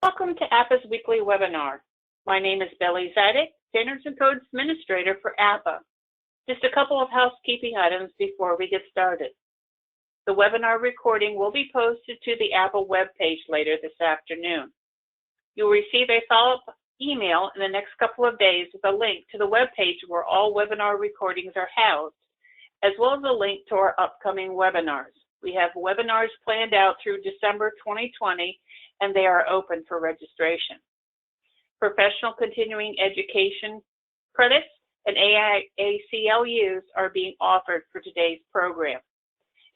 Welcome to APA's weekly webinar. My name is Billy Zidek, Standards and Codes Administrator for APA. Just a couple of housekeeping items before we get started. The webinar recording will be posted to the APA webpage later this afternoon. You'll receive a follow-up email in the next couple of days with a link to the webpage where all webinar recordings are housed, as well as a link to our upcoming webinars. We have webinars planned out through December 2020, and they are open for registration. Professional continuing education credits and AIACLUs are being offered for today's program.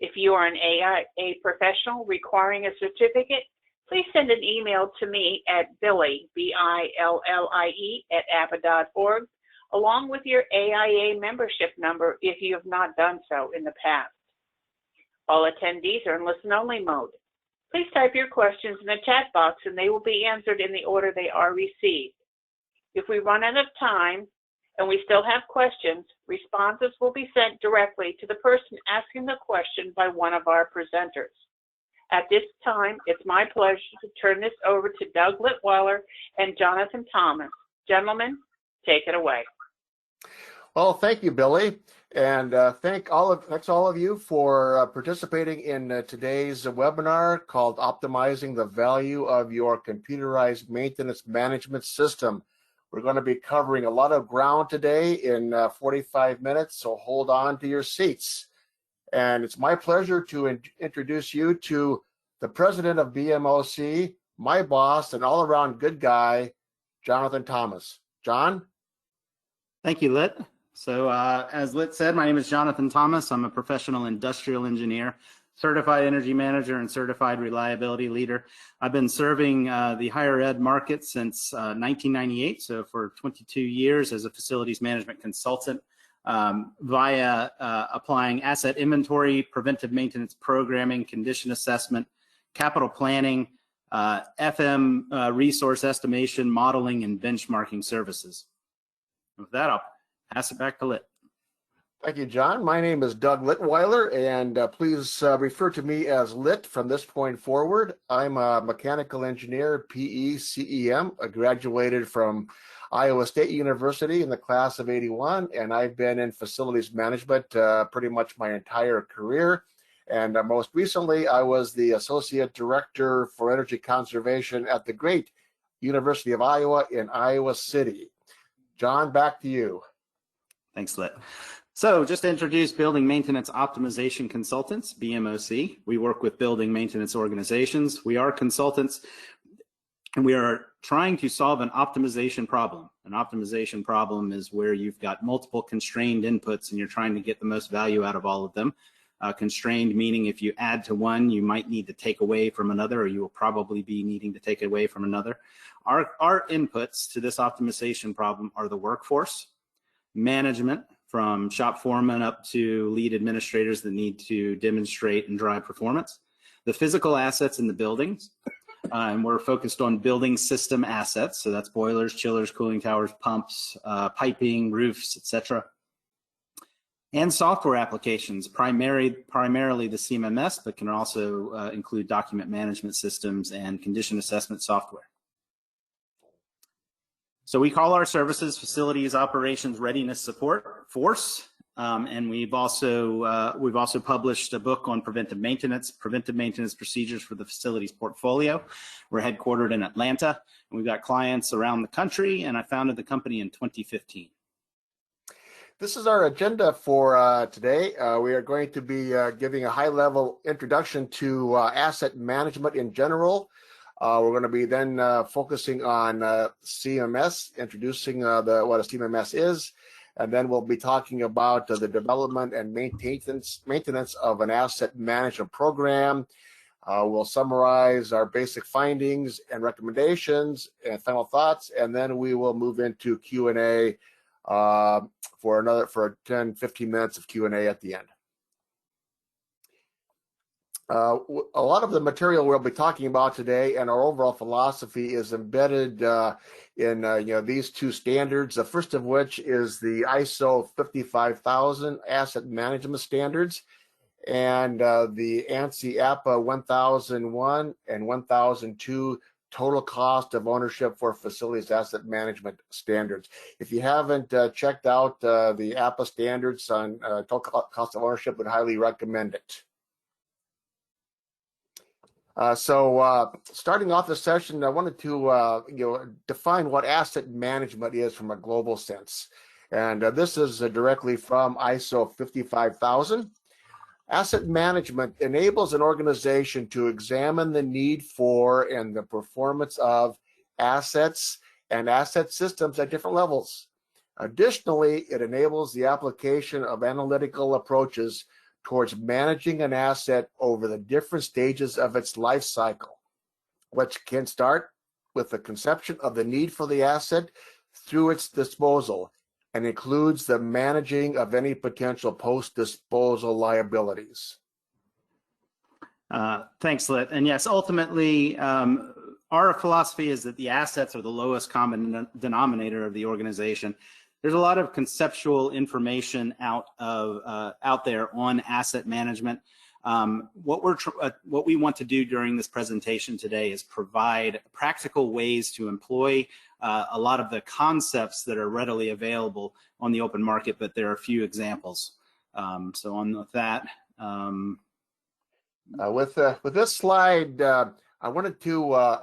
If you are an AIA professional requiring a certificate, please send an email to me at Billie, B-I-L-L-I-E, @apa.org, along with your AIA membership number if you have not done so in the past. All attendees are in listen-only mode. Please type your questions in the chat box and they will be answered in the order they are received. If we run out of time and we still have questions, responses will be sent directly to the person asking the question by one of our presenters. At this time, it's my pleasure to turn this over to Doug Litweiler and Jonathan Thomas. Gentlemen, take it away. Well, thank you, Billy, and thanks all of you for participating in today's webinar called Optimizing the Value of Your Computerized Maintenance Management System. We're going to be covering a lot of ground today in 45 minutes, so hold on to your seats. And it's my pleasure to introduce you to the president of BMOC, my boss, and all-around good guy, Jonathan Thomas. John? Thank you, Lit. So as Lit said, my name is Jonathan Thomas. I'm a professional industrial engineer, certified energy manager, and certified reliability leader. I've been serving the higher ed market since 1998, so for 22 years as a facilities management consultant via applying asset inventory, preventive maintenance programming, condition assessment, capital planning, FM resource estimation, modeling, and benchmarking services. With that, I'll pass it back to Lit. Thank you, John. My name is Doug Litweiler, and please refer to me as Lit from this point forward. I'm a mechanical engineer, PE, CEM. I graduated from Iowa State University in the class of '81, and I've been in facilities management pretty much my entire career. And most recently, I was the Associate Director for Energy Conservation at the great University of Iowa in Iowa City. John, back to you. Thanks, Lit. So just to introduce Building Maintenance Optimization Consultants, BMOC. We work with building maintenance organizations. We are consultants, and we are trying to solve an optimization problem. An optimization problem is where you've got multiple constrained inputs and you're trying to get the most value out of all of them. Constrained meaning if you add to one, you might need to take away from another, or you will probably be needing to take away from another. Our inputs to this optimization problem are the workforce, management, from shop foremen up to lead administrators that need to demonstrate and drive performance, the physical assets in the buildings, and we're focused on building system assets, so that's boilers, chillers, cooling towers, pumps, piping, roofs, etc. And software applications, primarily the CMMS, but can also include document management systems and condition assessment software. So we call our services Facilities Operations Readiness Support, FORCE, and we've also published a book on preventive maintenance procedures for the facilities portfolio. We're headquartered in Atlanta, and we've got clients around the country, and I founded the company in 2015. This is our agenda for today. We are going to be giving a high-level introduction to asset management in general. We're going to be then focusing on CMMS, introducing what a CMMS is, and then we'll be talking about the development and maintenance of an asset management program. We'll summarize our basic findings and recommendations and final thoughts, and then we will move into Q&A for 10-15 minutes of Q&A at the end. A lot of the material we'll be talking about today and our overall philosophy is embedded in these two standards. The first of which is the ISO 55000 asset management standards, and the ANSI APA 1001 and 1002 total cost of ownership for facilities asset management standards. If you haven't checked out the APA standards on total cost of ownership, would highly recommend it. Starting off the session, I wanted to define what asset management is from a global sense. And this is directly from ISO 55000. Asset management enables an organization to examine the need for and the performance of assets and asset systems at different levels. Additionally, it enables the application of analytical approaches towards managing an asset over the different stages of its life cycle, which can start with the conception of the need for the asset through its disposal, and includes the managing of any potential post-disposal liabilities. Thanks, Lit. And yes, ultimately, our philosophy is that the assets are the lowest common denominator of the organization. There's a lot of conceptual information out there on asset management. What we want to do during this presentation today is provide practical ways to employ a lot of the concepts that are readily available on the open market, but there are a few examples. So on that. With this slide, I wanted to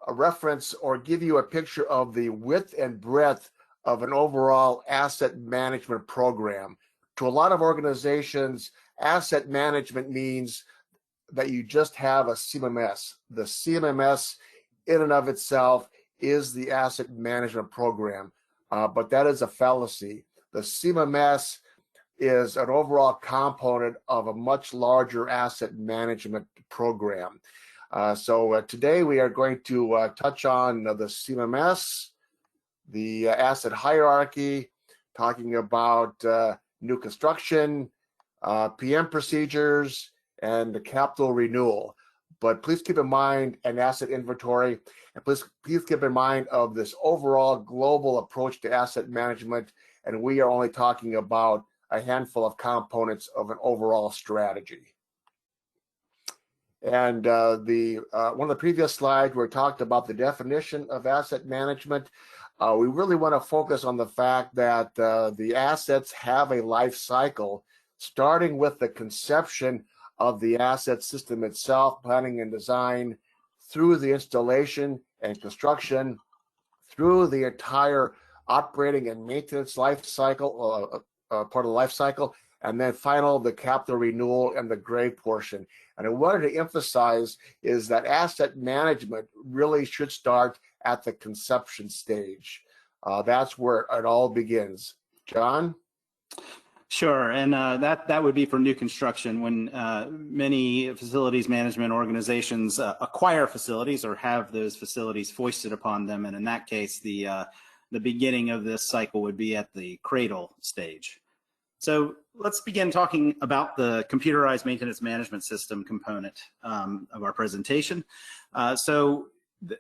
reference or give you a picture of the width and breadth of an overall asset management program. To a lot of organizations, asset management means that you just have a CMMS. The CMMS in and of itself is the asset management program, but that is a fallacy. The CMMS is an overall component of a much larger asset management program. So today we are going to touch on the CMMS, the asset hierarchy, talking about new construction, PM procedures, and the capital renewal. But please keep in mind an asset inventory, and please keep in mind of this overall global approach to asset management, and we are only talking about a handful of components of an overall strategy. And one of the previous slides where we talked about the definition of asset management, we really want to focus on the fact that the assets have a life cycle, starting with the conception of the asset system itself, planning and design, through the installation and construction, through the entire operating and maintenance life cycle, part of the life cycle, and then the capital renewal and the gray portion. And I wanted to emphasize is that asset management really should start at the conception stage. That's where it all begins. John? Sure, and that would be for new construction when many facilities management organizations acquire facilities or have those facilities foisted upon them, and in that case, the beginning of this cycle would be at the cradle stage. So let's begin talking about the computerized maintenance management system component of our presentation.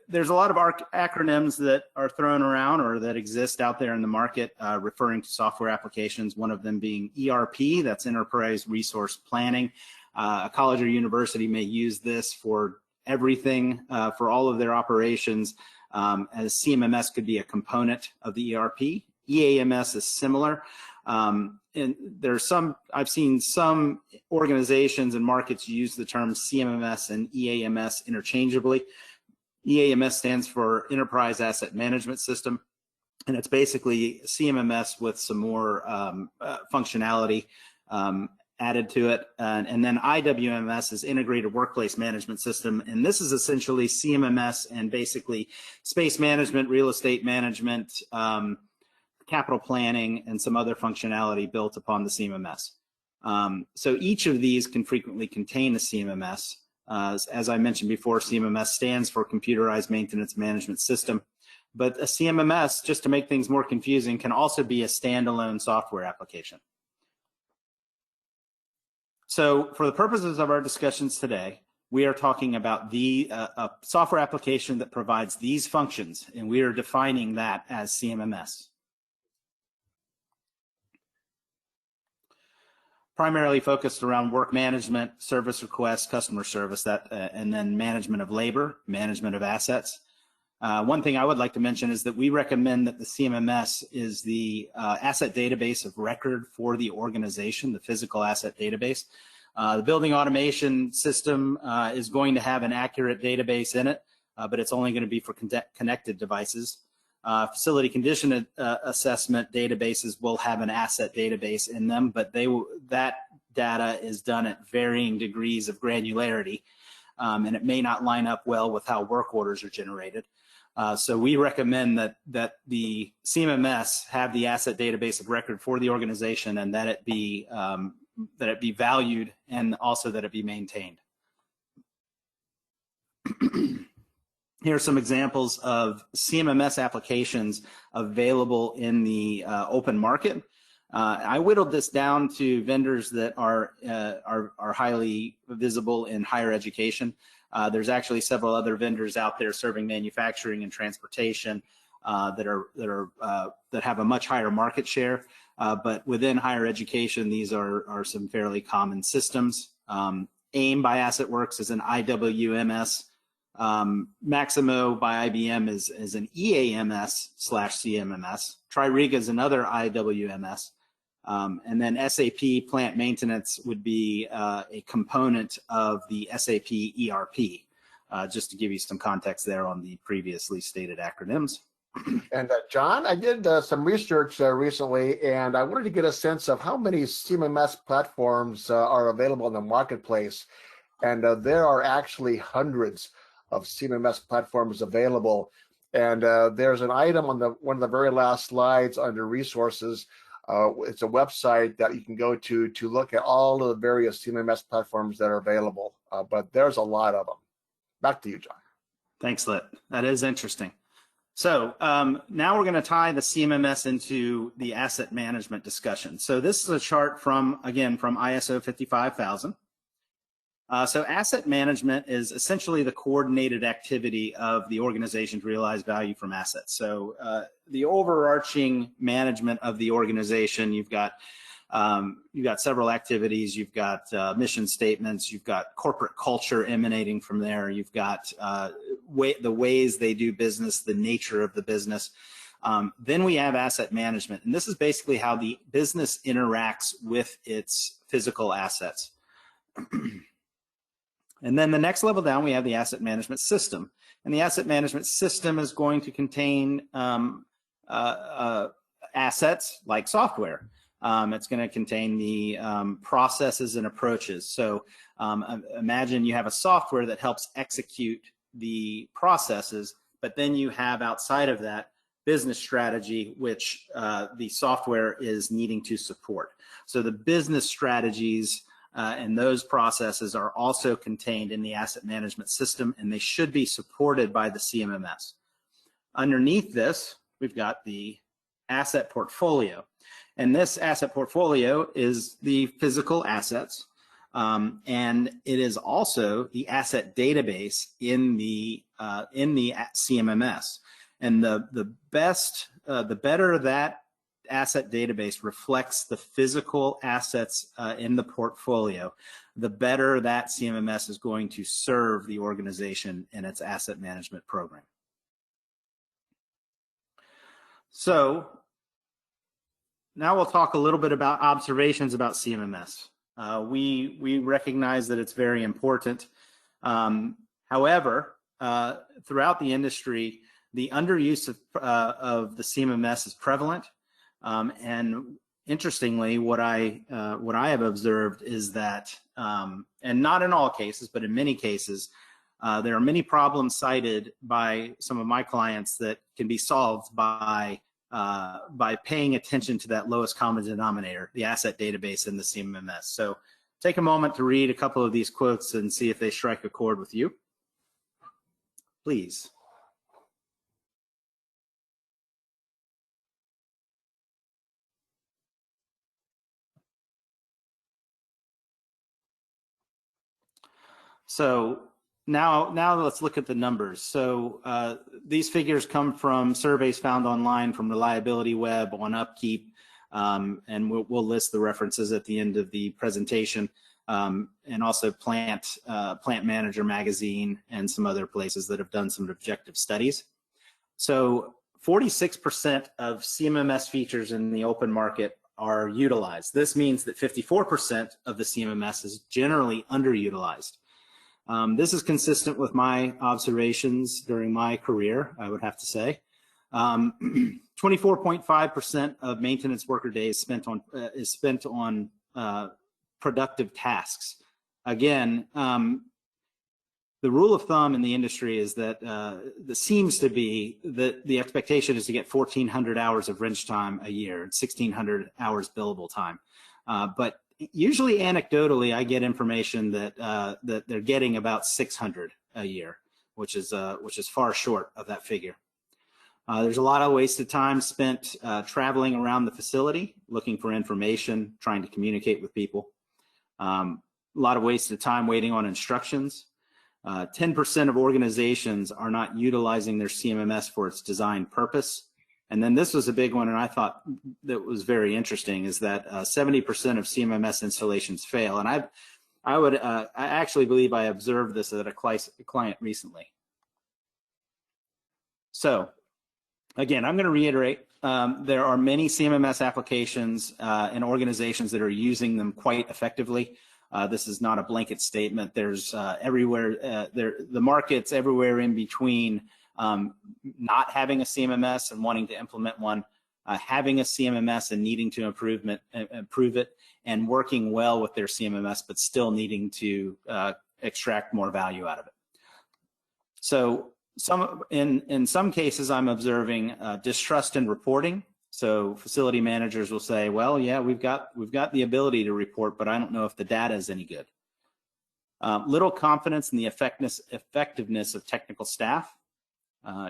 There's a lot of acronyms that are thrown around or that exist out there in the market referring to software applications, one of them being ERP, that's Enterprise Resource Planning. A college or university may use this for everything, for all of their operations, as CMMS could be a component of the ERP. EAMS is similar. And there's I've seen some organizations and markets use the term CMMS and EAMS interchangeably. EAMS stands for Enterprise Asset Management System, and it's basically CMMS with some more functionality added to it. And then IWMS is Integrated Workplace Management System, and this is essentially CMMS and basically space management, real estate management, capital planning, and some other functionality built upon the CMMS. So each of these can frequently contain a CMMS. As I mentioned before, CMMS stands for Computerized Maintenance Management System, but a CMMS, just to make things more confusing, can also be a standalone software application. So for the purposes of our discussions today, we are talking about a software application that provides these functions, and we are defining that as CMMS. Primarily focused around work management, service requests, customer service, and then management of labor, management of assets. One thing I would like to mention is that we recommend that the CMMS is the asset database of record for the organization, the physical asset database. The building automation system is going to have an accurate database in it, but it's only going to be for connected devices. Facility condition assessment databases will have an asset database in them, but that data is done at varying degrees of granularity, and it may not line up well with how work orders are generated. So we recommend that the CMMS have the asset database of record for the organization, and that it be valued, and also that it be maintained. Here are some examples of CMMS applications available in the open market. I whittled this down to vendors that are highly visible in higher education. There's actually several other vendors out there serving manufacturing and transportation that have a much higher market share. But within higher education, these are some fairly common systems. AIM by AssetWorks is an IWMS. Maximo by IBM is an EAMS/CMMS. Tririga is another IWMS. And then SAP Plant Maintenance would be a component of the SAP ERP, just to give you some context there on the previously stated acronyms. And John, I did some research recently, and I wanted to get a sense of how many CMMS platforms are available in the marketplace. And there are actually hundreds of CMMS platforms available. And there's an item on one of the very last slides under resources. It's a website that you can go to look at all of the various CMMS platforms that are available. But there's a lot of them. Back to you, John. Thanks, Lit. That is interesting. So now we're going to tie the CMMS into the asset management discussion. So this is a chart from ISO 55000. So asset management is essentially the coordinated activity of the organization to realize value from assets. So the overarching management of the organization, you've got several activities. You've got mission statements. You've got corporate culture emanating from there. You've got the ways they do business, the nature of the business. Then we have asset management, and this is basically how the business interacts with its physical assets. And then the next level down, we have the asset management system. And the asset management system is going to contain assets like software. It's going to contain the processes and approaches. So imagine you have a software that helps execute the processes, but then you have outside of that business strategy, which the software is needing to support. So the business strategies and those processes are also contained in the asset management system, and they should be supported by the CMMS. Underneath this, we've got the asset portfolio. And this asset portfolio is the physical assets, and it is also the asset database in the CMMS. And the better that asset database reflects the physical assets in the portfolio, the better that CMMS is going to serve the organization in its asset management program. So now we'll talk a little bit about observations about CMMS. We recognize that it's very important. However, throughout the industry, the underuse of the CMMS is prevalent. And interestingly, what I have observed is that, and not in all cases, but in many cases, there are many problems cited by some of my clients that can be solved by paying attention to that lowest common denominator, the asset database in the CMMS. So take a moment to read a couple of these quotes and see if they strike a chord with you. Please. So now let's look at the numbers. So these figures come from surveys found online from Reliability Web, on Upkeep, and we'll list the references at the end of the presentation, and also Plant Manager Magazine and some other places that have done some objective studies. So 46% of CMMS features in the open market are utilized. This means that 54% of the CMMS is generally underutilized. This is consistent with my observations during my career, I would have to say. 24.5% of maintenance worker days is spent on productive tasks. Again, the rule of thumb in the industry is that seems to be that the expectation is to get 1,400 hours of wrench time a year, 1,600 hours billable time. But usually, anecdotally, I get information that that they're getting about 600 a year, which is far short of that figure. There's a lot of wasted time spent traveling around the facility, looking for information, trying to communicate with people. A lot of wasted time waiting on instructions. 10% of organizations are not utilizing their CMMS for its designed purpose. And then this was a big one, and I thought that was very interesting, is that 70% of CMMS installations fail. And I actually believe I observed this at a client recently. So again, I'm going to reiterate, there are many CMMS applications and organizations that are using them quite effectively. This is not a blanket statement. There's everywhere, the markets everywhere in between not having a CMMS and wanting to implement one, having a CMMS and needing to improve it, and working well with their CMMS, but still needing to extract more value out of it. So in some cases, I'm observing distrust in reporting. So facility managers will say, well, yeah, we've got the ability to report, but I don't know if the data is any good. Little confidence in the effectiveness of technical staff.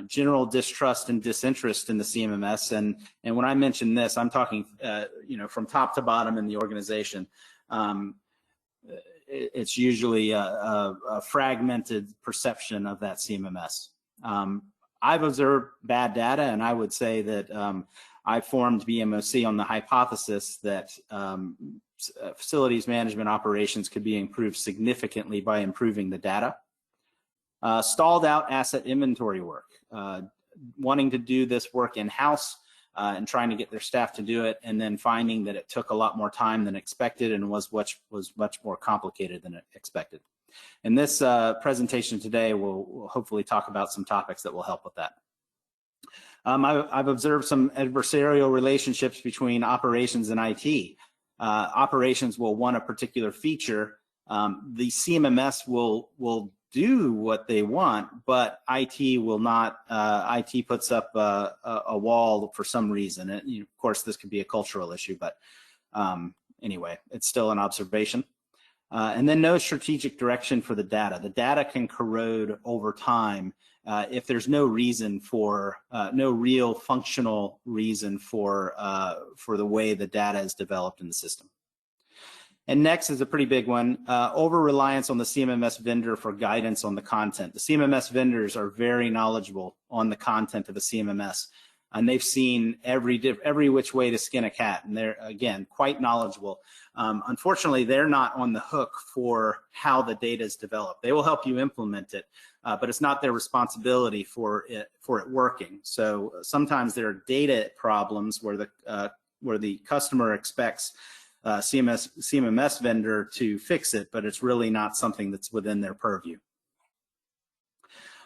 General distrust and disinterest in the CMMS, and when I mention this, I'm talking, from top to bottom in the organization. It's usually a fragmented perception of that CMMS. I've observed bad data, and I would say that I formed BMOC on the hypothesis that facilities management operations could be improved significantly by improving the data. Stalled out asset inventory work, wanting to do this work in-house and trying to get their staff to do it, and then finding that it took a lot more time than expected and was much more complicated than expected. In this presentation today, we'll hopefully talk about some topics that will help with that. I've observed some adversarial relationships between operations and IT. Operations will want a particular feature. The CMMS will do what they want, but IT will not. IT puts up a wall for some reason. And, of course, this could be a cultural issue, but anyway, it's still an observation. And then no strategic direction for the data. The data can corrode over time if there's no reason for, no real functional reason for the way the data is developed in the system. And next is a pretty big one, over-reliance on the CMMS vendor for guidance on the content. The CMMS vendors are very knowledgeable on the content of a CMMS, and they've seen every which way to skin a cat, and they're, again, quite knowledgeable. Unfortunately, they're not on the hook for how the data is developed. They will help you implement it, but it's not their responsibility for it working. So sometimes there are data problems where the customer expects CMMS vendor to fix it, but it's really not something that's within their purview.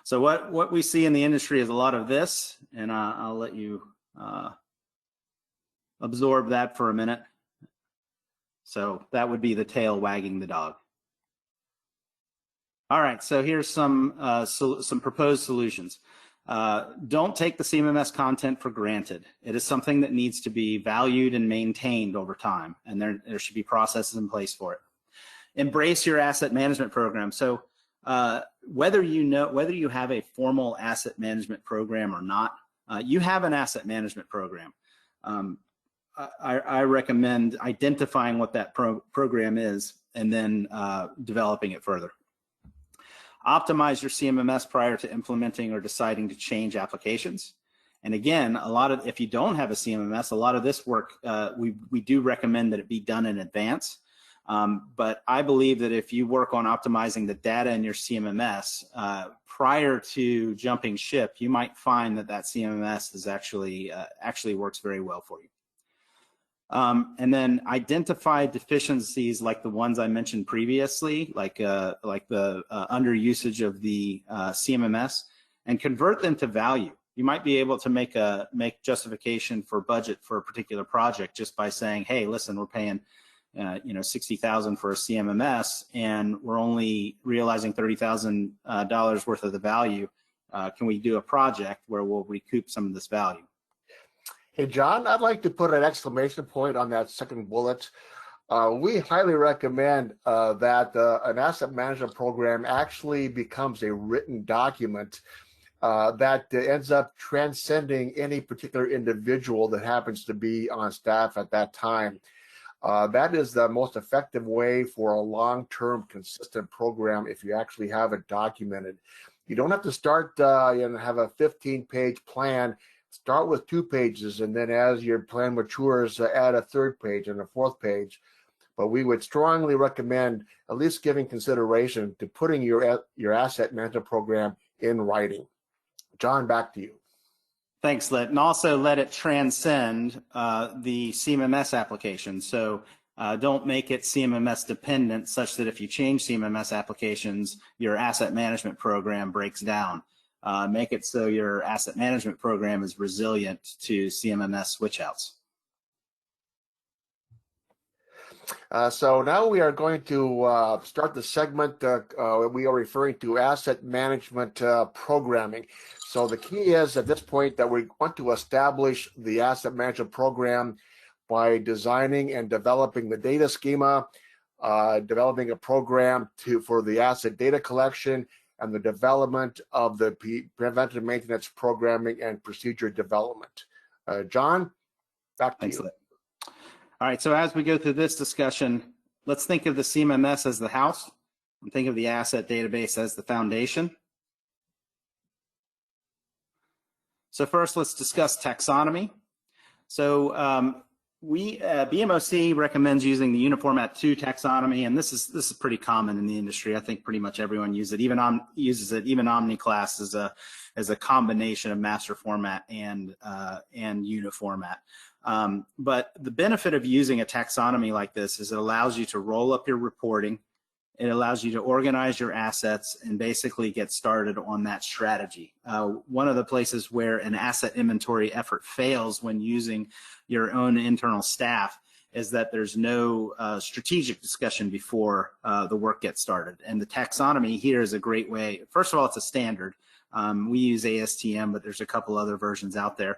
So what we see in the industry is a lot of this, and I'll let you absorb that for a minute. So that would be the tail wagging the dog. All right, so here's some proposed solutions. Don't take the CMMS content for granted. It is something that needs to be valued and maintained over time, and there should be processes in place for it. Embrace your asset management program. So whether you have a formal asset management program or not, you have an asset management program. I recommend identifying what that program is and then developing it further. Optimize your CMMS prior to implementing or deciding to change applications. And again, if you don't have a CMMS, a lot of this work, we do recommend that it be done in advance. But I believe that if you work on optimizing the data in your CMMS prior to jumping ship, you might find that that CMMS is actually works very well for you. And then identify deficiencies like the ones I mentioned previously, like the under usage of the CMMS, and convert them to value. You might be able to make justification for budget for a particular project just by saying, hey, listen, we're paying $60,000 for a CMMS, and we're only realizing $30,000 worth of the value. Can we do a project where we'll recoup some of this value? Hey, John, I'd like to put an exclamation point on that second bullet. We highly recommend that an asset management program actually becomes a written document that ends up transcending any particular individual that happens to be on staff at that time. That is the most effective way for a long-term consistent program if you actually have it documented. You don't have to start and have a 15-page plan. Start with 2 pages, and then as your plan matures, add a 3rd page and a 4th page. But we would strongly recommend at least giving consideration to putting your asset management program in writing. John, back to you. Thanks, Lit. And also let it transcend the CMMS application. So don't make it CMMS dependent such that if you change CMMS applications, your asset management program breaks down. Make it so your asset management program is resilient to CMMS switchouts. So now we are going to start the segment we are referring to asset management programming. So the key is at this point that we want to establish the asset management program by designing and developing the data schema, developing a program for the asset data collection, and the development of the preventive maintenance programming and procedure development. John, back to you. All right, so as we go through this discussion, let's think of the CMMS as the house and think of the asset database as the foundation. So first, let's discuss taxonomy. So BMOC recommends using the Uniformat 2 taxonomy, and this is pretty common in the industry. I think pretty much everyone uses it. Even OmniClass is a combination of master format and Uniformat. But the benefit of using a taxonomy like this is it allows you to roll up your reporting. It allows you to organize your assets and basically get started on that strategy. One of the places where an asset inventory effort fails when using your own internal staff is that there's no strategic discussion before the work gets started. And the taxonomy here is a great way. First of all, it's a standard. We use ASTM, but there's a couple other versions out there.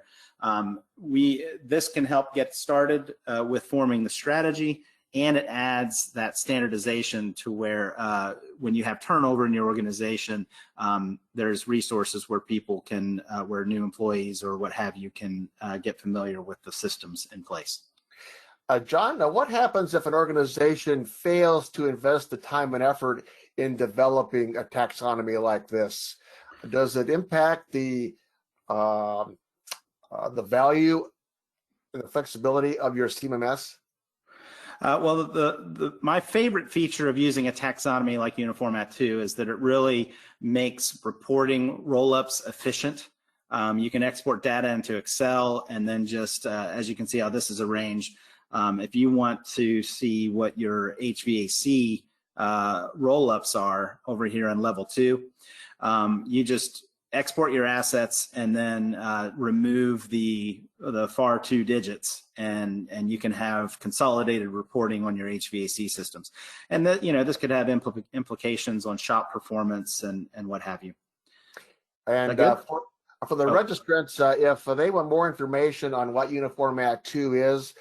This can help get started with forming the strategy, and it adds that standardization to where when you have turnover in your organization, there's resources where people can, where new employees or what have you can get familiar with the systems in place. John, now what happens if an organization fails to invest the time and effort in developing a taxonomy like this? Does it impact the value and the flexibility of your CMMS? Well, my favorite feature of using a taxonomy like Uniformat 2 is that it really makes reporting roll-ups efficient. You can export data into Excel, and then just, as you can see how this is arranged, if you want to see what your HVAC roll-ups are over here on level 2, you just export your assets and then remove the FAR 2 digits, and you can have consolidated reporting on your HVAC systems. And that, this could have implications on shop performance and what have you. And for the registrants, if they want more information on what Uniformat 2 is,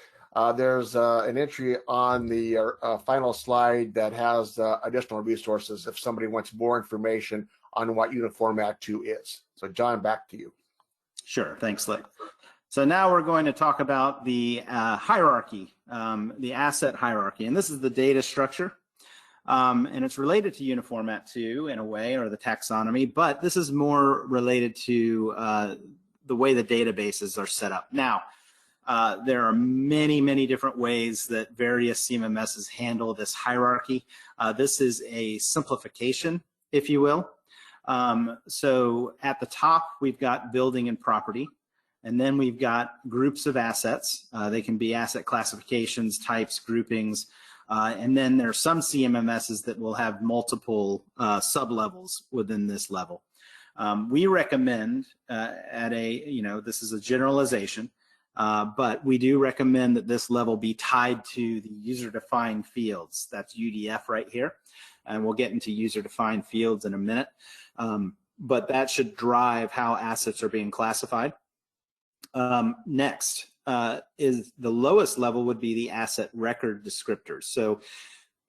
there's an entry on the final slide that has additional resources if somebody wants more information on what Uniformat 2 is. So John, back to you. Sure, thanks, Lick. So now we're going to talk about the hierarchy, the asset hierarchy, and this is the data structure. And it's related to Uniformat 2 in a way, or the taxonomy, but this is more related to the way the databases are set up. Now, There are many, many different ways that various CMMSs handle this hierarchy. This is a simplification, if you will. So at the top, we've got building and property, and then we've got groups of assets. They can be asset classifications, types, groupings, and then there are some CMMSs that will have multiple sub-levels within this level. We recommend this is a generalization, but we do recommend that this level be tied to the user-defined fields. That's UDF right here, and we'll get into user-defined fields in a minute. But that should drive how assets are being classified. Next is the lowest level would be the asset record descriptors. So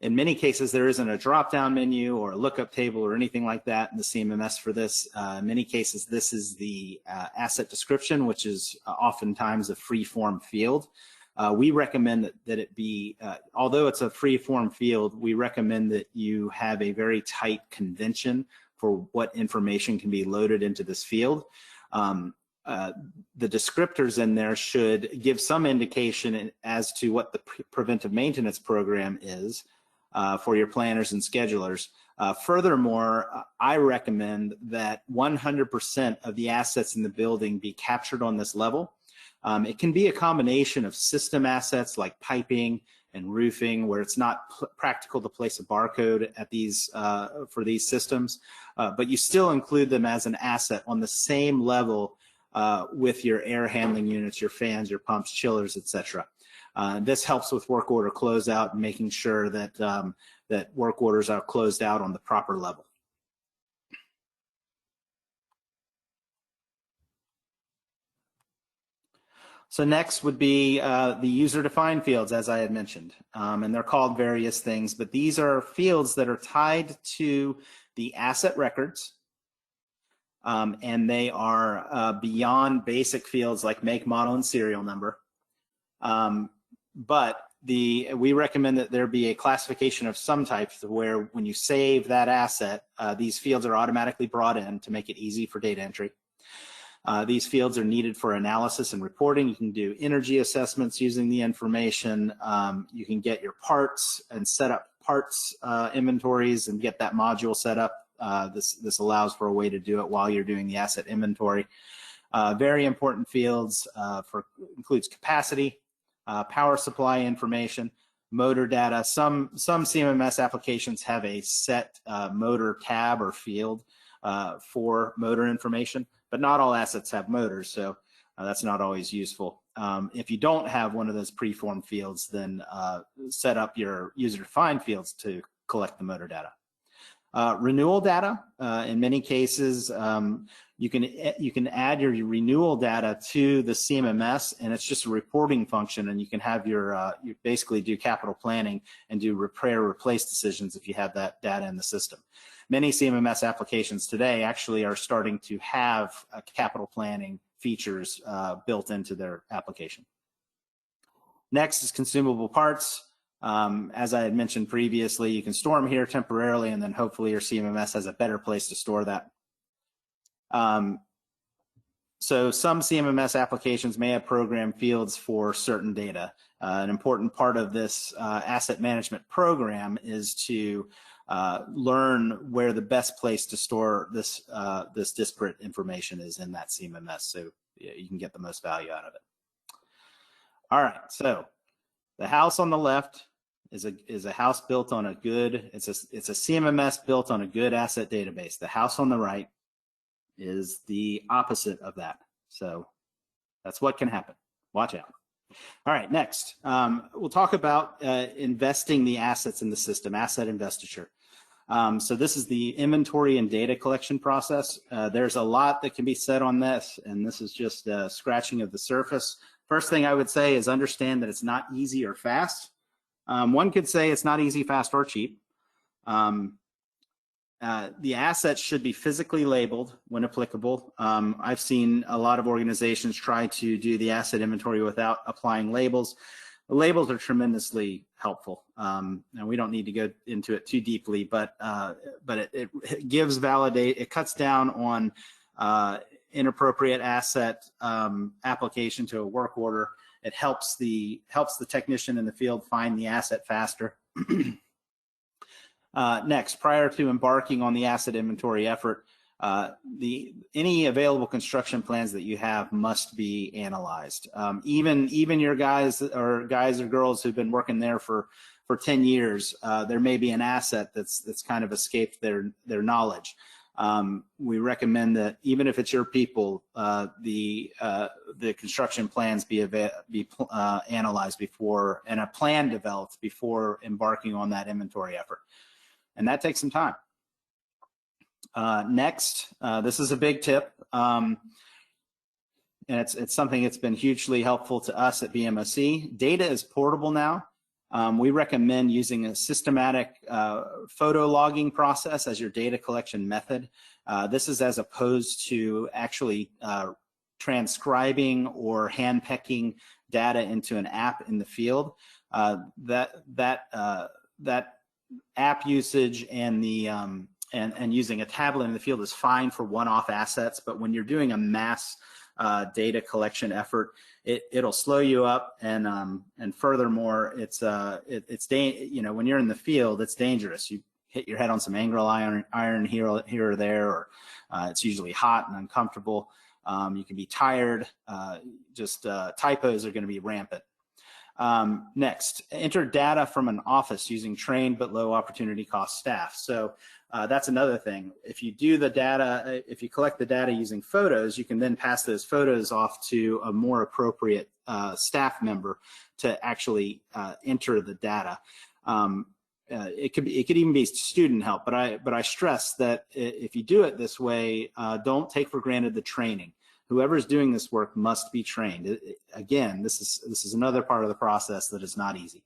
in many cases, there isn't a drop-down menu or a lookup table or anything like that in the CMMS for this. In many cases, this is the asset description, which is oftentimes a free-form field. We recommend that it be, although it's a free-form field, we recommend that you have a very tight convention for what information can be loaded into this field. The descriptors in there should give some indication as to what the preventive maintenance program is for your planners and schedulers. Furthermore, I recommend that 100% of the assets in the building be captured on this level. It can be a combination of system assets like piping and roofing, where it's not practical to place a barcode at these for these systems, but you still include them as an asset on the same level with your air handling units, your fans, your pumps, chillers, etc. This helps with work order closeout and making sure that that work orders are closed out on the proper level. So next would be the user-defined fields, as I had mentioned, and they're called various things, but these are fields that are tied to the asset records, and they are beyond basic fields like make, model, and serial number. But we recommend that there be a classification of some type where when you save that asset, these fields are automatically brought in to make it easy for data entry. These fields are needed for analysis and reporting. You can do energy assessments using the information. You can get your parts and set up parts inventories and get that module set up. This allows for a way to do it while you're doing the asset inventory. Very important fields includes capacity, power supply information, motor data. Some CMMS applications have a set motor tab or field for motor information, but not all assets have motors, so that's not always useful. If you don't have one of those preformed fields, then set up your user-defined fields to collect the motor data. Renewal data, in many cases, you can add your renewal data to the CMMS, and it's just a reporting function, and you can have you basically do capital planning and do repair replace decisions if you have that data in the system. Many CMMS applications today actually are starting to have capital planning features built into their application. Next is consumable parts. As I had mentioned previously, you can store them here temporarily, and then hopefully your CMMS has a better place to store that. So some CMMS applications may have program fields for certain data. An important part of this asset management program is to learn where the best place to store this disparate information is in that CMMS, so you can get the most value out of it. All right, so the house on the left is a house built on a good, it's a CMMS built on a good asset database. The house on the right is the opposite of that. So that's what can happen. Watch out. All right, next, we'll talk about investing the assets in the system, asset investiture. So this is the inventory and data collection process. There's a lot that can be said on this, and this is just scratching of the surface. First thing I would say is understand that it's not easy or fast. One could say it's not easy, fast, or cheap. The assets should be physically labeled when applicable. I've seen a lot of organizations try to do the asset inventory without applying labels. The labels are tremendously helpful. And we don't need to go into it too deeply, but it gives it cuts down on inappropriate asset application to a work order. It helps the technician in the field find the asset faster. Next, prior to embarking on the asset inventory effort, any available construction plans that you have must be analyzed. Even your guys or girls who've been working there for 10 years, there may be an asset that's kind of escaped their knowledge. We recommend that even if it's your people, the construction plans be analyzed before, and a plan developed before embarking on that inventory effort, and that takes some time. Next, this is a big tip, and it's something that's been hugely helpful to us at BMOC. Data is portable now. We recommend using a systematic photo logging process as your data collection method. This is as opposed to actually transcribing or hand-pecking data into an app in the field. That app usage and the and using a tablet in the field is fine for one-off assets, but when you're doing a mass data collection effort, it'll slow you up, and furthermore, when you're in the field, it's dangerous. You hit your head on some angle iron here or there, or it's usually hot and uncomfortable. You can be tired. Typos are going to be rampant. Next, enter data from an office using trained but low opportunity cost staff. So that's another thing. If you do the data, if you collect the data using photos, you can then pass those photos off to a more appropriate staff member to actually enter the data. It could even be student help, but I stress that if you do it this way, don't take for granted the training. Whoever is doing this work must be trained. Again, this is another part of the process that is not easy.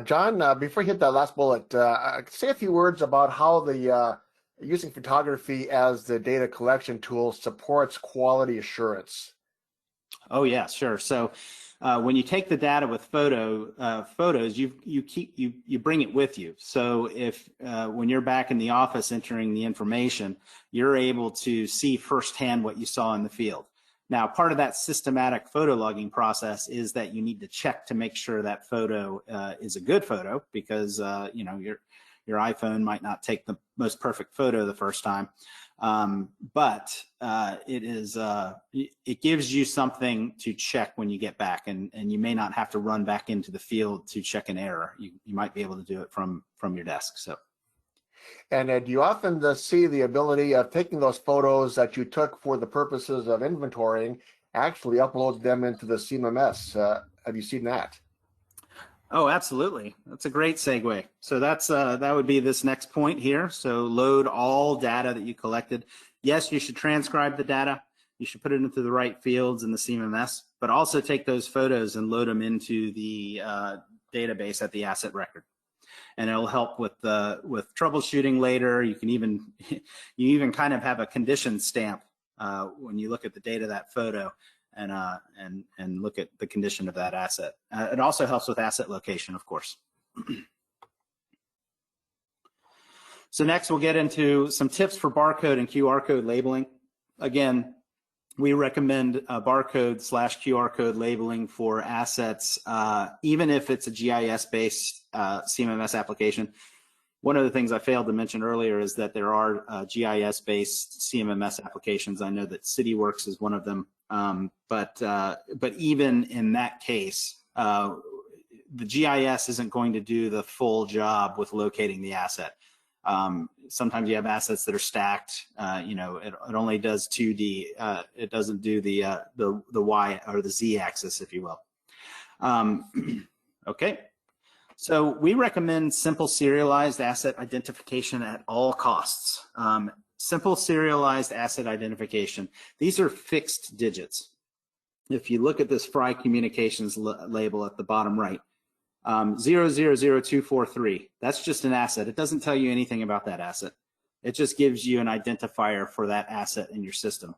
John, before you hit that last bullet, say a few words about how the using photography as the data collection tool supports quality assurance. Oh yeah, sure. So when you take the data with photos, you bring it with you. So if when you're back in the office entering the information, you're able to see firsthand what you saw in the field. Now, part of that systematic photo logging process is that you need to check to make sure that photo is a good photo, because your iPhone might not take the most perfect photo the first time. But it gives you something to check when you get back, and you may not have to run back into the field to check an error. You might be able to do it from your desk. So. And do you often see the ability of taking those photos that you took for the purposes of inventorying, actually upload them into the CMMS? Have you seen that? Oh, absolutely. That's a great segue. So that would be this next point here. So load all data that you collected. Yes, you should transcribe the data. You should put it into the right fields in the CMMS, but also take those photos and load them into the database at the asset record. And it'll help with troubleshooting later. You can even kind of have a condition stamp when you look at the data of that photo and look at the condition of that asset. It also helps with asset location, of course. So next we'll get into some tips for barcode and QR code labeling. Again, we recommend barcode/QR code labeling for assets, even if it's a GIS-based CMMS application. One of the things I failed to mention earlier is that there are GIS-based CMMS applications. I know that CityWorks is one of them, but even in that case, the GIS isn't going to do the full job with locating the asset. Sometimes you have assets that are stacked. It only does 2D. It doesn't do the Y or the Z axis, if you will. Okay. So we recommend simple serialized asset identification at all costs. Simple serialized asset identification. These are fixed digits. If you look at this Fry Communications label at the bottom right, 000243, that's just an asset. It doesn't tell you anything about that asset. It just gives you an identifier for that asset in your system.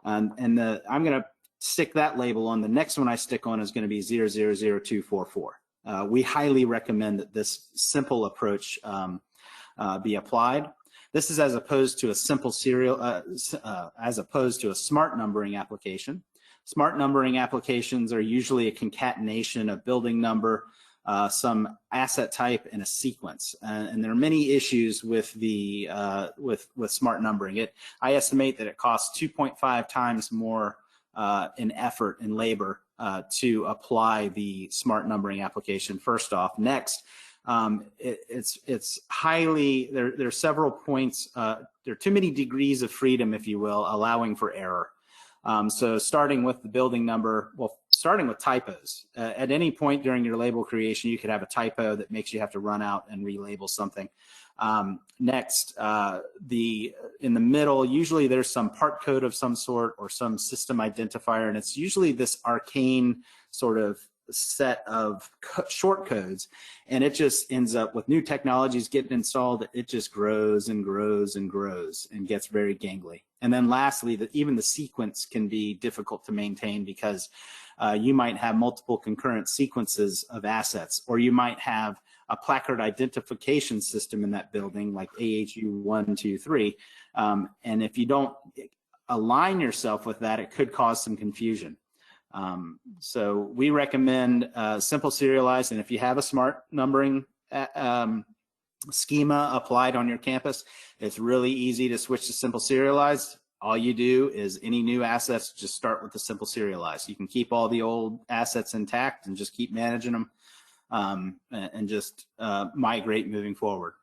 I'm going to stick that label on. The next one I stick on is going to be 000244. We highly recommend that this simple approach be applied. This is as opposed to a simple serial, as opposed to a smart numbering application. Smart numbering applications are usually a concatenation of building number, some asset type, and a sequence. And there are many issues with the with smart numbering. I estimate that it costs 2.5 times more in effort and labor to apply the smart numbering application. First off, next, it's highly there are several points. There are too many degrees of freedom, if you will, allowing for error. So starting with the building number, well, starting with typos. At any point during your label creation, you could have a typo that makes you have to run out and relabel something. Next, in the middle, usually there's some part code of some sort or some system identifier, and it's usually this arcane sort of set of short codes, and it just ends up with new technologies getting installed. It just grows and grows and grows and gets very gangly. And then lastly, even the sequence can be difficult to maintain because you might have multiple concurrent sequences of assets, or you might have a placard identification system in that building like AHU 1, 2, 3. And if you don't align yourself with that, it could cause some confusion. So we recommend simple serialized, and if you have a smart numbering schema applied on your campus, it's really easy to switch to simple serialized. All you do is any new assets, just start with the simple serialized. You can keep all the old assets intact and just keep managing them and just migrate moving forward.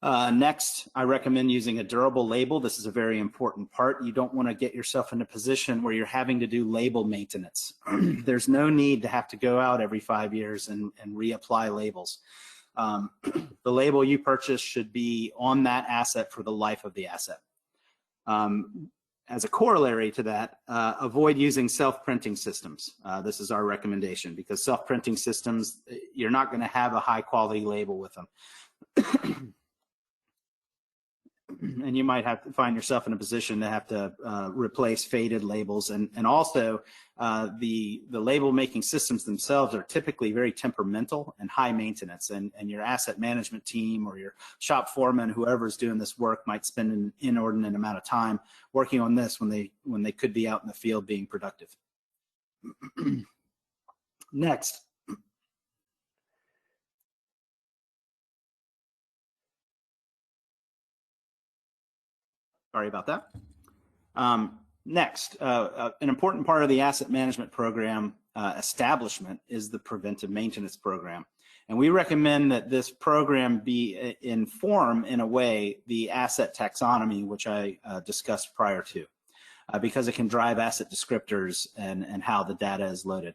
Next, I recommend using a durable label. This is a very important part. You don't want to get yourself in a position where you're having to do label maintenance. There's no need to have to go out every 5 years and reapply labels. The label you purchase should be on that asset for the life of the asset. As a corollary to that, avoid using self-printing systems. This is our recommendation, because self-printing systems, you're not going to have a high-quality label with them. And you might have to find yourself in a position to have to replace faded labels. And also, the label making systems themselves are typically very temperamental and high maintenance. And your asset management team or your shop foreman, whoever's doing this work, might spend an inordinate amount of time working on this when they could be out in the field being productive. Next. Sorry about that. Next, an important part of the asset management program establishment is the preventive maintenance program. And we recommend that this program be inform, in a way, the asset taxonomy, which I discussed prior to, because it can drive asset descriptors and how the data is loaded.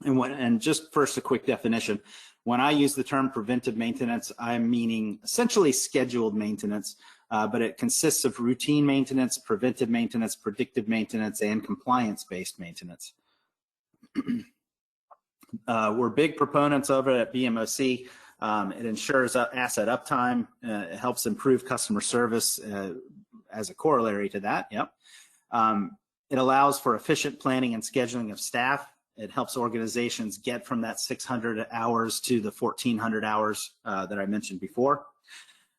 And just first, a quick definition. When I use the term preventive maintenance, I'm meaning essentially scheduled maintenance, but it consists of routine maintenance, preventive maintenance, predictive maintenance, and compliance-based maintenance. We're big proponents of it at BMOC. It ensures asset uptime. It helps improve customer service as a corollary to that. Yep. It allows for efficient planning and scheduling of staff. It helps organizations get from that 600 hours to the 1,400 hours that I mentioned before.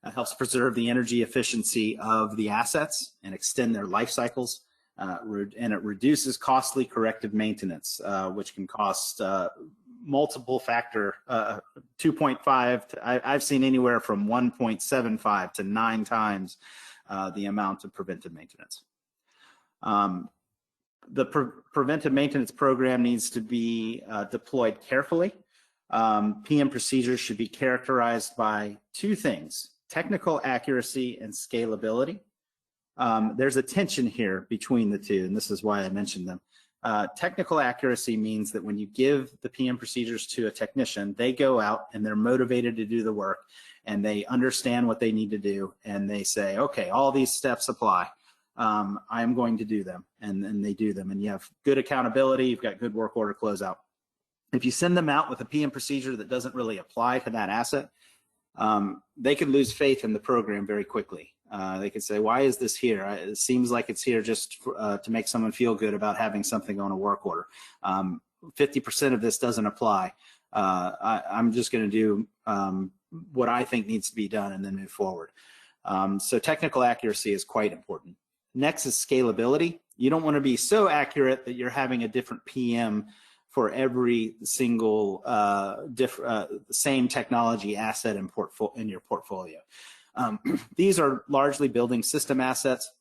It helps preserve the energy efficiency of the assets and extend their life cycles. And it reduces costly corrective maintenance, which can cost multiple factor 2.5 to, I've seen anywhere from 1.75 to 9 times the amount of preventive maintenance. The preventive maintenance program needs to be deployed carefully. PM procedures should be characterized by 2 things: technical accuracy and scalability. There's a tension here between the two, and this is why I mentioned them. Technical accuracy means that when you give the PM procedures to a technician, they go out and they're motivated to do the work, and they understand what they need to do, and they say, okay, all these steps apply. I am going to do them, and then they do them, and you have good accountability, you've got good work order closeout. If you send them out with a PM procedure that doesn't really apply to that asset, they could lose faith in the program very quickly. They could say, why is this here? It seems like it's here just to make someone feel good about having something on a work order. 50% of this doesn't apply. I'm just going to do what I think needs to be done and then move forward. So technical accuracy is quite important. Next is scalability. You don't want to be so accurate that you're having a different PM for every single same technology asset in your portfolio. These are largely building system assets.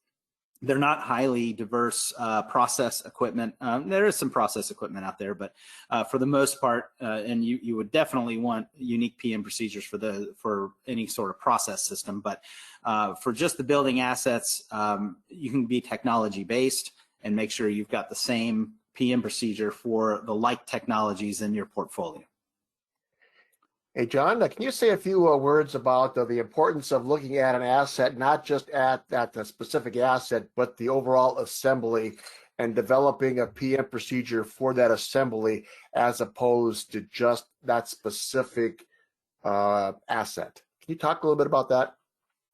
They're not highly diverse process equipment. There is some process equipment out there, but for the most part, and you would definitely want unique PM procedures for any sort of process system. But for just the building assets, you can be technology based and make sure you've got the same PM procedure for the like technologies in your portfolio. Hey, John, can you say a few words about the importance of looking at an asset, not just at the specific asset, but the overall assembly, and developing a PM procedure for that assembly as opposed to just that specific asset? Can you talk a little bit about that?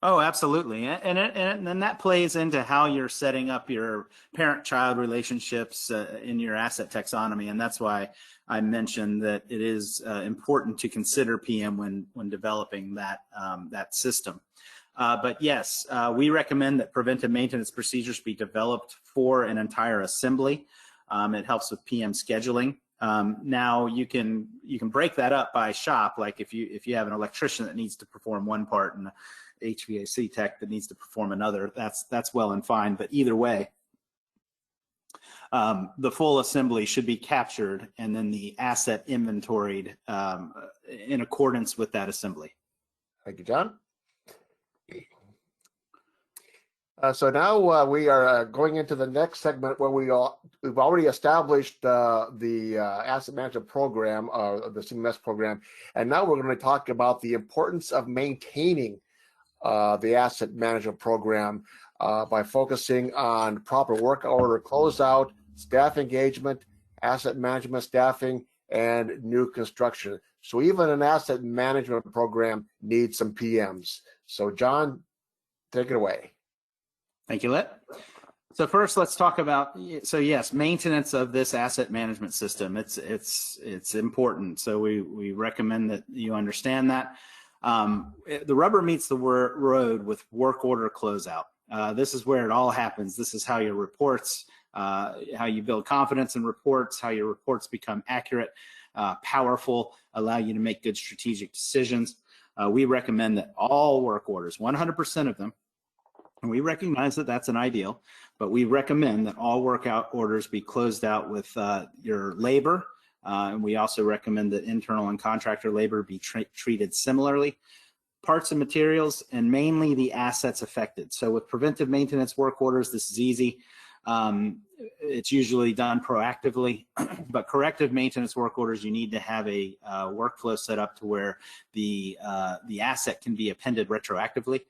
Oh, absolutely. And that plays into how you're setting up your parent-child relationships in your asset taxonomy. And that's why I mentioned that it is important to consider PM when developing that system. But yes, we recommend that preventive maintenance procedures be developed for an entire assembly. It helps with PM scheduling. Now you can break that up by shop. Like if you have an electrician that needs to perform one part and HVAC tech that needs to perform another, that's well and fine. But either way, the full assembly should be captured and then the asset inventoried in accordance with that assembly. Thank you, John. So now we are going into the next segment where we've already established the asset management program, the CMMS program, and now we're going to talk about the importance of maintaining the asset management program by focusing on proper work order closeout, staff engagement, asset management staffing, and new construction. So even an asset management program needs some PMs. So John, take it away. Thank you, Lit. So first, let's talk about, so yes, maintenance of this asset management system. It's important. So we recommend that you understand that. The rubber meets the road with work order closeout. This is where it all happens. This is how your reports, how you build confidence in reports, how your reports become accurate, powerful, allow you to make good strategic decisions. We recommend that all work orders, 100% of them, and we recognize that that's an ideal, but we recommend that all workout orders be closed out with your labor. And we also recommend that internal and contractor labor be treated similarly. Parts and materials, and mainly the assets affected. So with preventive maintenance work orders, this is easy. It's usually done proactively, but corrective maintenance work orders, you need to have a workflow set up to where the asset can be appended retroactively.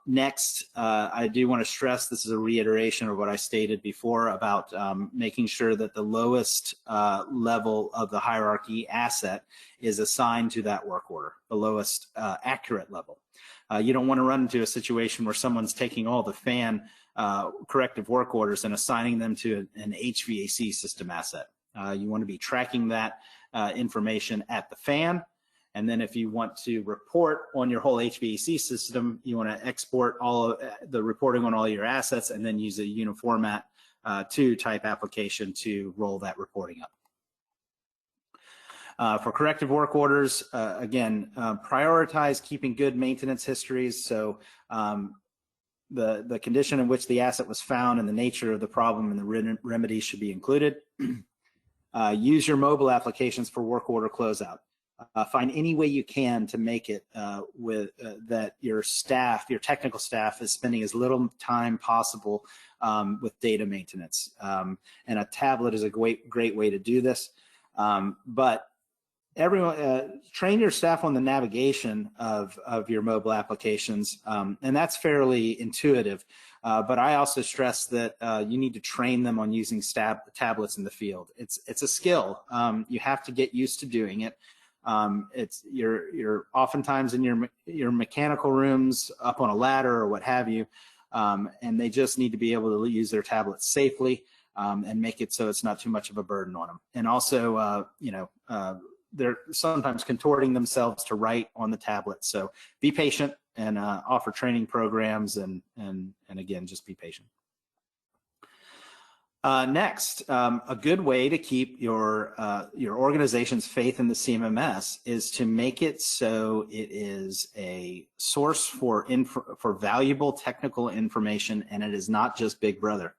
Next, I do want to stress, this is a reiteration of what I stated before about making sure that the lowest level of the hierarchy asset is assigned to that work order, the lowest accurate level. You don't want to run into a situation where someone's taking all the fan corrective work orders and assigning them to an HVAC system asset. You want to be tracking that information at the fan. And then if you want to report on your whole HVAC system, you want to export all of the reporting on all your assets and then use a uniformat 2 type application to roll that reporting up. For corrective work orders, again, prioritize keeping good maintenance histories. So the condition in which the asset was found and the nature of the problem and the remedies should be included. Use your mobile applications for work order closeout. Find any way you can to make it that your staff, your technical staff, is spending as little time possible with data maintenance. And a tablet is a great way to do this. But everyone, train your staff on the navigation of your mobile applications, and that's fairly intuitive. But I also stress that you need to train them on using tablets in the field. It's a skill. You have to get used to doing it. You're oftentimes in your mechanical rooms up on a ladder or what have you, and they just need to be able to use their tablets safely and make it so it's not too much of a burden on them. And also, they're sometimes contorting themselves to write on the tablet. So be patient and offer training programs and again, just be patient. Next, a good way to keep your organization's faith in the CMMS is to make it so it is a source for valuable technical information, and it is not just Big Brother.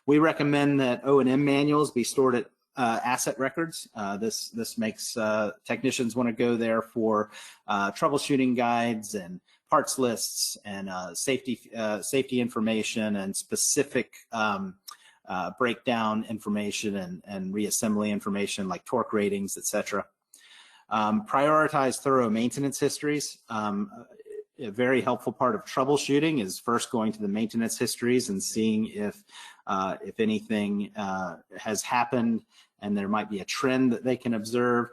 We recommend that O&M manuals be stored at asset records. This makes technicians want to go there for troubleshooting guides and parts lists and safety information and specific breakdown information and reassembly information like torque ratings, etc. Prioritize thorough maintenance histories. A very helpful part of troubleshooting is first going to the maintenance histories and seeing if anything has happened and there might be a trend that they can observe.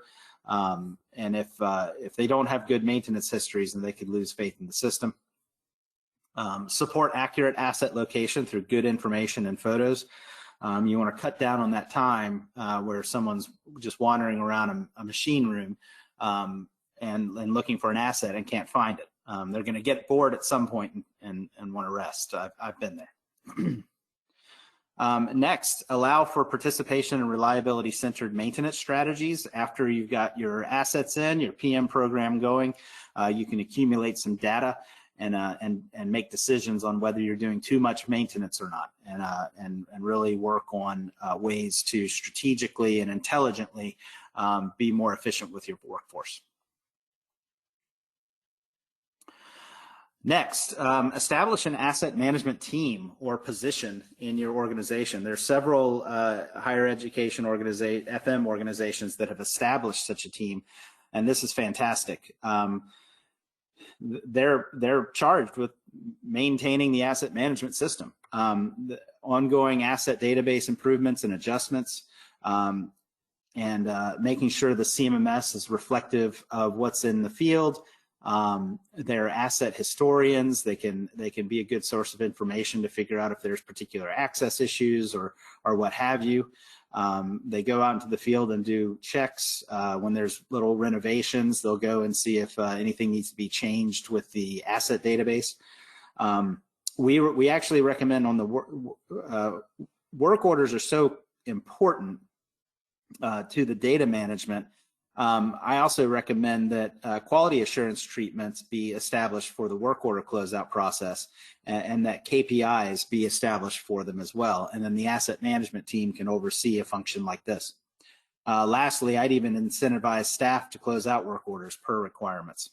And if they don't have good maintenance histories, then they could lose faith in the system. Support accurate asset location through good information and photos. You want to cut down on that time where someone's just wandering around a machine room and looking for an asset and can't find it. They're going to get bored at some point and want to rest. I've been there. Next, allow for participation in reliability-centered maintenance strategies. After you've got your assets in, your PM program going, you can accumulate some data and make decisions on whether you're doing too much maintenance or not, and really work on ways to strategically and intelligently be more efficient with your workforce. Next, establish an asset management team or position in your organization. There are several higher education FM organizations that have established such a team, and this is fantastic. They're charged with maintaining the asset management system, the ongoing asset database improvements and adjustments, and making sure the CMMS is reflective of what's in the field. They're asset historians. They can be a good source of information to figure out if there's particular access issues or what have you. They go out into the field and do checks. When there's little renovations, they'll go and see if anything needs to be changed with the asset database. We actually recommend on the work orders are so important to the data management. I also recommend that quality assurance treatments be established for the work order closeout process, and that KPIs be established for them as well. And then the asset management team can oversee a function like this. Lastly, I'd even incentivize staff to close out work orders per requirements.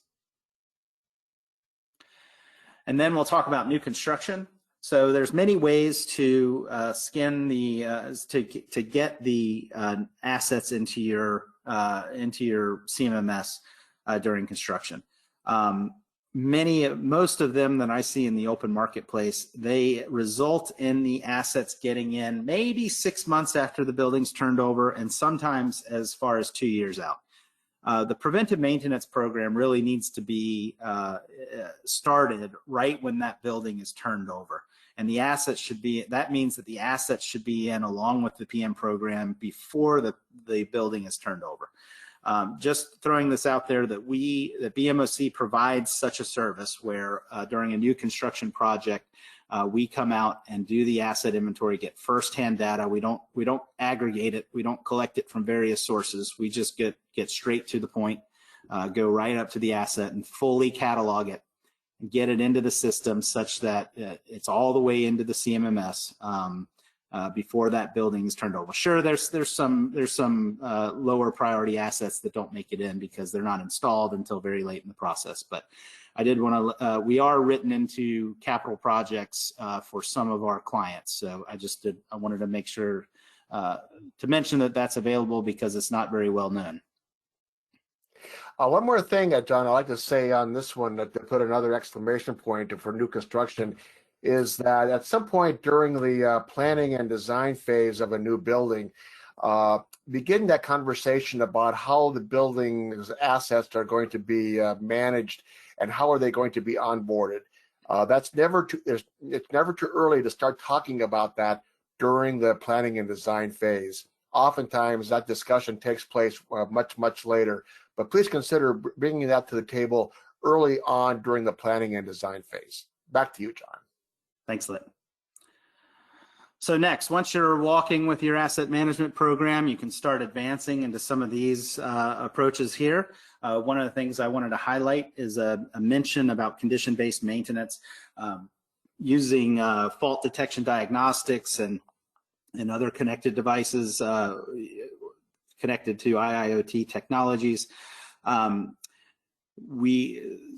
And then we'll talk about new construction. So there's many ways to skin the to get the assets into your CMMS during construction. Most of them that I see in the open marketplace, they result in the assets getting in maybe 6 months after the building's turned over, and sometimes as far as 2 years out. The preventive maintenance program really needs to be started right when that building is turned over. And the assets should be, that means that the assets should be in along with the PM program before the building is turned over. Just throwing this out there that BMOC provides such a service where during a new construction project, we come out and do the asset inventory, get firsthand data. We don't aggregate it. We don't collect it from various sources. We just get straight to the point, go right up to the asset and fully catalog it and get it into the system such that it's all the way into the CMMS before that building is turned over. Sure, there's some lower priority assets that don't make it in because they're not installed until very late in the process. But I did want to, we are written into capital projects for some of our clients. So I wanted to make sure to mention that that's available because it's not very well known. One more thing, John, I'd like to say on this one, to put another exclamation point for new construction, is that at some point during the planning and design phase of a new building, begin that conversation about how the building's assets are going to be managed and how are they going to be onboarded. It's never too early to start talking about that during the planning and design phase. Oftentimes that discussion takes place much later, but please consider bringing that to the table early on during the planning and design phase. Back to you, John. Thanks, Lit. So next, once you're walking with your asset management program, you can start advancing into some of these approaches here. One of the things I wanted to highlight is a mention about condition-based maintenance, using fault detection diagnostics and other connected devices connected to IIoT technologies.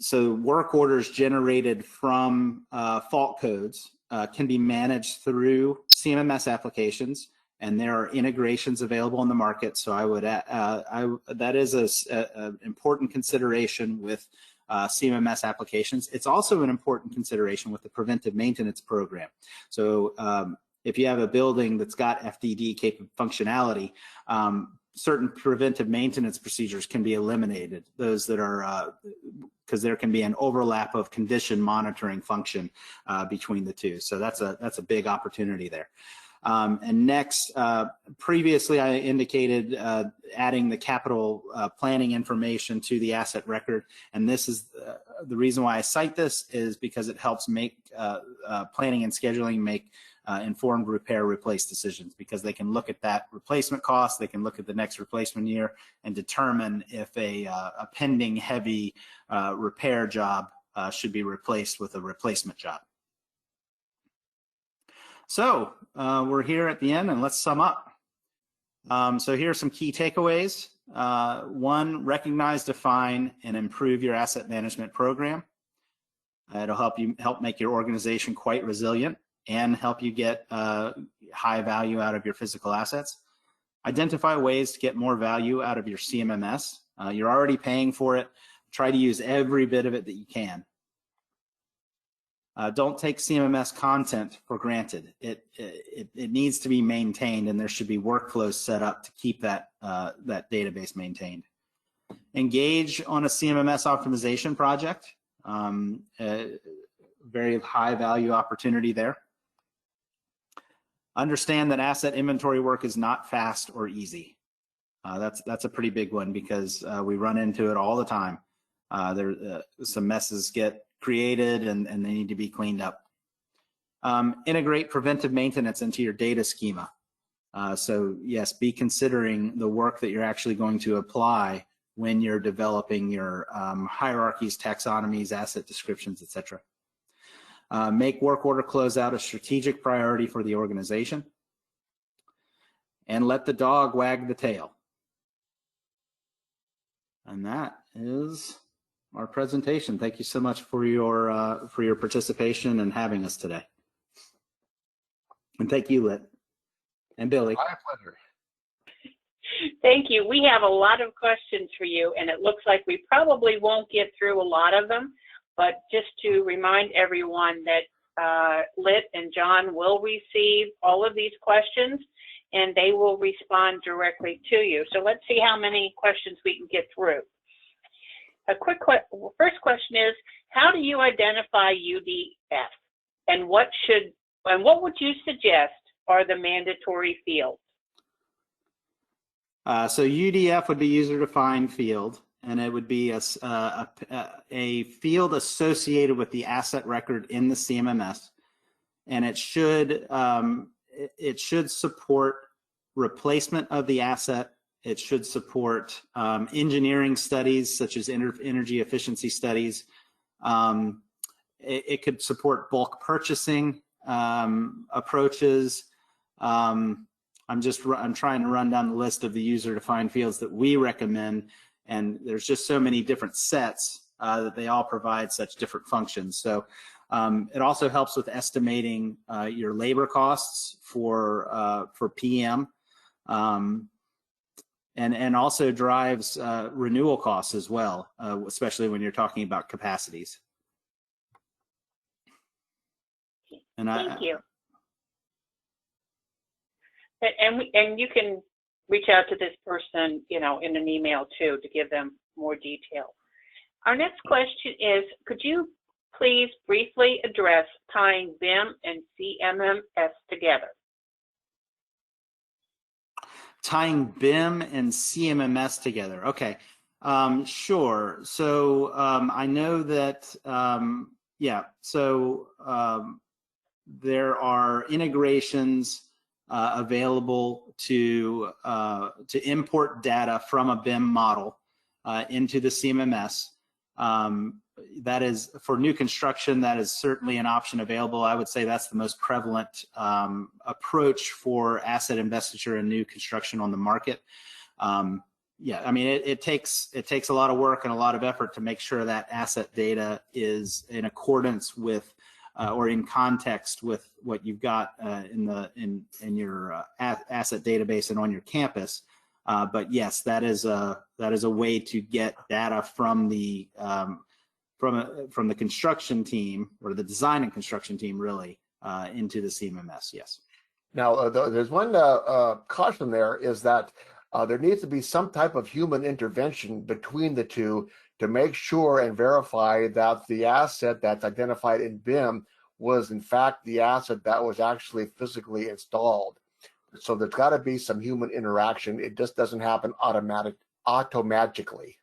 So work orders generated from fault codes can be managed through CMMS applications, and there are integrations available in the market. So I would that is an important consideration with CMMS applications. It's also an important consideration with the preventive maintenance program. So if you have a building that's got FDD functionality, certain preventive maintenance procedures can be eliminated. Those that are, because there can be an overlap of condition monitoring function between the two. So that's a big opportunity there. And next, previously I indicated adding the capital planning information to the asset record. And this is the reason why I cite this is because it helps make planning and scheduling make informed repair replace decisions, because they can look at that replacement cost, they can look at the next replacement year and determine if a pending heavy repair job should be replaced with a replacement job. So we're here at the end, and let's sum up. So here are some key takeaways. One, recognize, define, and improve your asset management program. It'll help make your organization quite resilient and help you get high value out of your physical assets. Identify ways to get more value out of your CMMS. You're already paying for it. Try to use every bit of it that you can. Don't take CMMS content for granted. It needs to be maintained, and there should be workflows set up to keep that database maintained. Engage on a CMMS optimization project. Very high value opportunity there. Understand that asset inventory work is not fast or easy. That's a pretty big one, because we run into it all the time. Some messes get created and they need to be cleaned up. Integrate preventive maintenance into your data schema. So yes, be considering the work that you're actually going to apply when you're developing your hierarchies, taxonomies, asset descriptions, etc. Make work order closeout a strategic priority for the organization, and let the dog wag the tail. And that is our presentation. Thank you so much for your participation and having us today. And thank you, Lit and Billy. My pleasure. Thank you. We have a lot of questions for you, and it looks like we probably won't get through a lot of them. But just to remind everyone that Lit and John will receive all of these questions, and they will respond directly to you. So let's see how many questions we can get through. A quick first question is, how do you identify UDF, and what would you suggest are the mandatory fields? So UDF would be user-defined field, and it would be a field associated with the asset record in the CMMS, and it should support replacement of the asset. It should support engineering studies such as energy efficiency studies. It could support bulk purchasing approaches. I'm trying to run down the list of the user-defined fields that we recommend, and there's just so many different sets that they all provide such different functions. So it also helps with estimating your labor costs for PM, and also drives renewal costs as well, especially when you're talking about capacities. And Thank you. And you can reach out to this person, in an email too, to give them more detail. Our next question is, could you please briefly address tying BIM and CMMS together? Tying BIM and CMMS together. Okay, sure. So I know that, there are integrations available to import data from a BIM model into the CMMS. That is, for new construction, that is certainly an option available. I would say that's the most prevalent approach for asset investiture and new construction on the market. Yeah, I mean, it takes a lot of work and a lot of effort to make sure that asset data is in accordance with or in context with what you've got in your asset database and on your campus. But yes, that is a way to get data from the construction team, or the design and construction team, really, into the CMMS. Yes. Now, there's one caution there, is that there needs to be some type of human intervention between the two to make sure and verify that the asset that's identified in BIM was in fact the asset that was actually physically installed. So there's got to be some human interaction. It just doesn't happen automagically.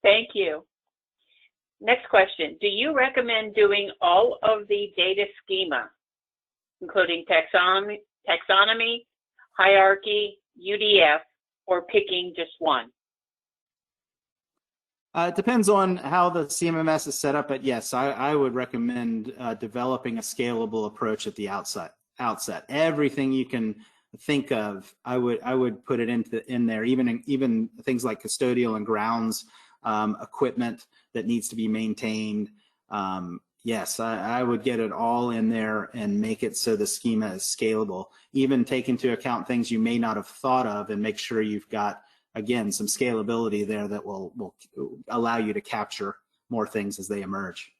Thank you. Next question. Do you recommend doing all of the data schema, including taxonomy, hierarchy, UDF, or picking just one? It depends on how the CMMS is set up, but yes, I would recommend developing a scalable approach at the outset. Everything you can think of, I would put it in there. Even things like custodial and grounds equipment that needs to be maintained. Yes, I would get it all in there and make it so the schema is scalable. Even take into account things you may not have thought of, and make sure you've got, again, some scalability there that will allow you to capture more things as they emerge.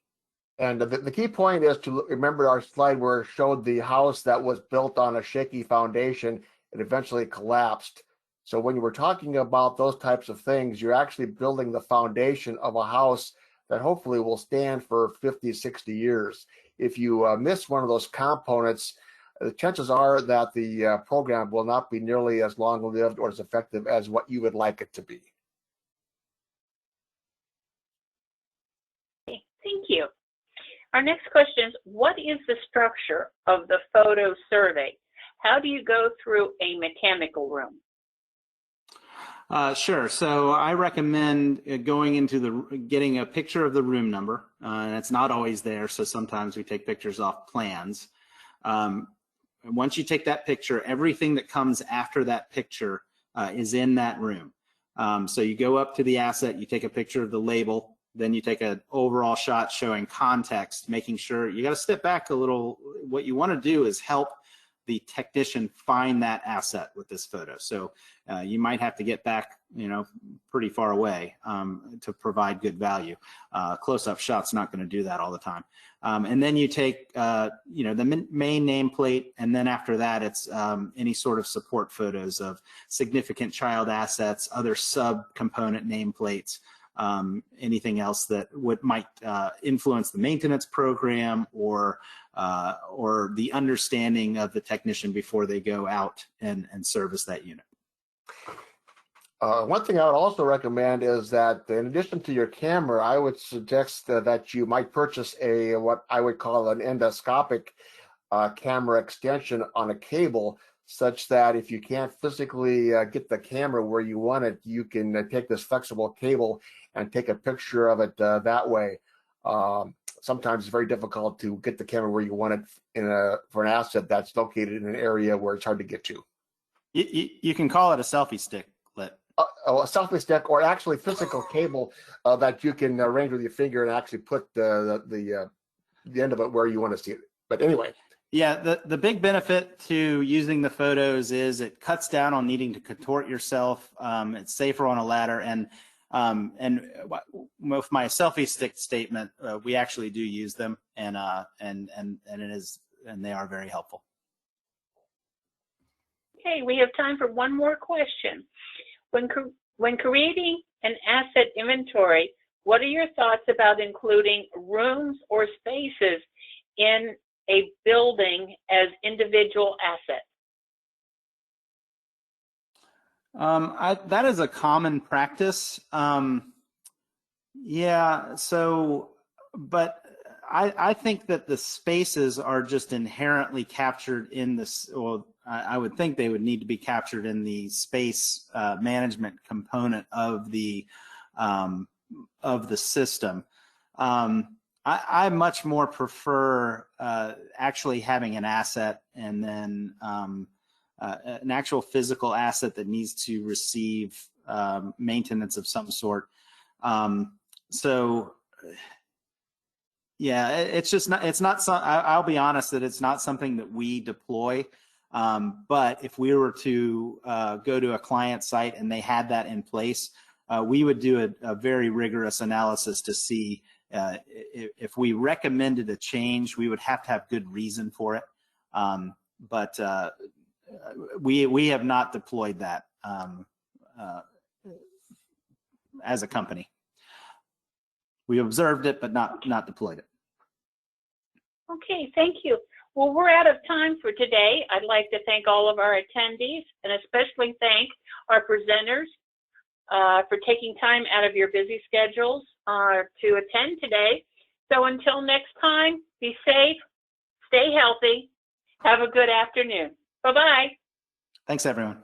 And the key point is to remember our slide where it showed the house that was built on a shaky foundation and eventually collapsed. So when you were talking about those types of things, you're actually building the foundation of a house that hopefully will stand for 50, 60 years. If you miss one of those components, the chances are that the program will not be nearly as long-lived or as effective as what you would like it to be. Okay, thank you. Our next question is, what is the structure of the photo survey? How do you go through a mechanical room? Sure. So I recommend getting a picture of the room number, and it's not always there, so sometimes we take pictures off plans. Once you take that picture, everything that comes after that picture is in that room. So you go up to the asset, you take a picture of the label, then you take an overall shot showing context, making sure you got to step back a little. What you want to do is help the technician find that asset with this photo. So you might have to get back, pretty far away to provide good value. Close-up shot's not going to do that all the time. And then you take, the main nameplate, and then after that, it's any sort of support photos of significant child assets, other sub-component nameplates, anything else that might influence the maintenance program or the understanding of the technician before they go out and service that unit. One thing I would also recommend is that in addition to your camera, I would suggest that you might purchase what I would call an endoscopic camera extension on a cable, such that if you can't physically get the camera where you want it, you can take this flexible cable and take a picture of it that way. Sometimes it's very difficult to get the camera where you want it for an asset that's located in an area where it's hard to get to. You can call it a selfie stick, Lit. A selfie stick, or actually physical cable that you can arrange with your finger and actually put the end of it where you want to see it. But anyway. Yeah, the big benefit to using the photos is it cuts down on needing to contort yourself. It's safer on a ladder, and with my selfie stick statement, we actually do use them, and they are very helpful. Okay, we have time for one more question. When creating an asset inventory, what are your thoughts about including rooms or spaces in a building as individual assets? That is a common practice. Yeah, so, but I think that the spaces are just inherently captured in this, well, I would think they would need to be captured in the space management component of the system. I much more prefer actually having an asset and then an actual physical asset that needs to receive maintenance of some sort. So yeah, it's just not, it's not, I'll be honest that it's not something that we deploy. But if we were to go to a client site and they had that in place, we would do a very rigorous analysis to see if we recommended a change, we would have to have good reason for it. But we have not deployed that as a company. We observed it, but not deployed it. Okay, thank you. Well, we're out of time for today. I'd like to thank all of our attendees and especially thank our presenters for taking time out of your busy schedules to attend today. So until next time, be safe, stay healthy, have a good afternoon. Bye-bye. Thanks, everyone.